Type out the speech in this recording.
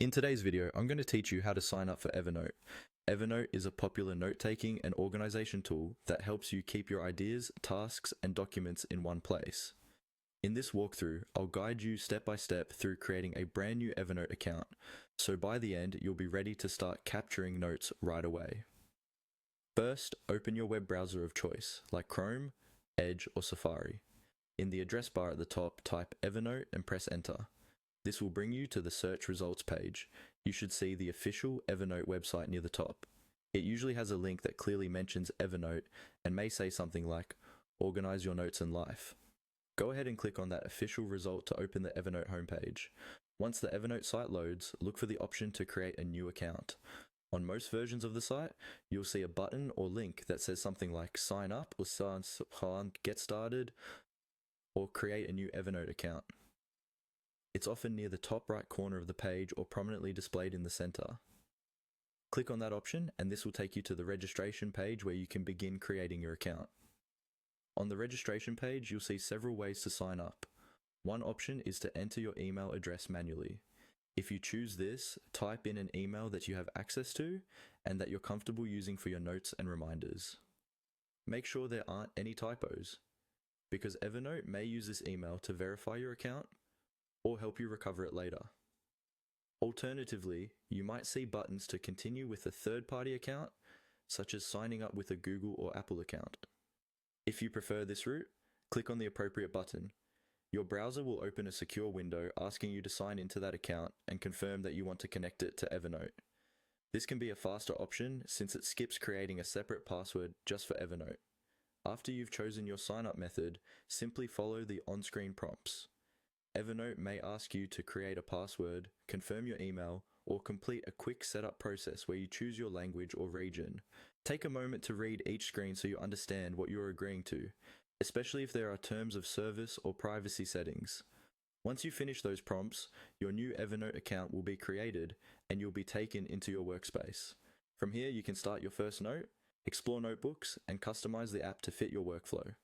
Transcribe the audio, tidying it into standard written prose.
In today's video, I'm going to teach you how to sign up for Evernote. Evernote is a popular note-taking and organization tool that helps you keep your ideas, tasks, and documents in one place. In this walkthrough, I'll guide you step by step through creating a brand new Evernote account, so by the end, you'll be ready to start capturing notes right away. First, open your web browser of choice, like Chrome, Edge, or Safari. In the address bar at the top, type Evernote and press enter. This will bring you to the search results page. You should see the official Evernote website near the top. It usually has a link that clearly mentions Evernote and may say something like, "Organize your notes and life." Go ahead and click on that official result to open the Evernote homepage. Once the Evernote site loads, look for the option to create a new account. On most versions of the site, you'll see a button or link that says something like sign up or get started or create a new Evernote account. It's often near the top right corner of the page or prominently displayed in the center. Click on that option and this will take you to the registration page where you can begin creating your account. On the registration page, you'll see several ways to sign up. One option is to enter your email address manually. If you choose this, type in an email that you have access to and that you're comfortable using for your notes and reminders. Make sure there aren't any typos, because Evernote may use this email to verify your account or help you recover it later. Alternatively, you might see buttons to continue with a third-party account, such as signing up with a Google or Apple account. If you prefer this route, click on the appropriate button. Your browser will open a secure window asking you to sign into that account and confirm that you want to connect it to Evernote. This can be a faster option since it skips creating a separate password just for Evernote. After you've chosen your sign-up method, simply follow the on-screen prompts. Evernote may ask you to create a password, confirm your email, or complete a quick setup process where you choose your language or region. Take a moment to read each screen so you understand what you're agreeing to, especially if there are terms of service or privacy settings. Once you finish those prompts, your new Evernote account will be created and you'll be taken into your workspace. From here, you can start your first note, explore notebooks, and customize the app to fit your workflow.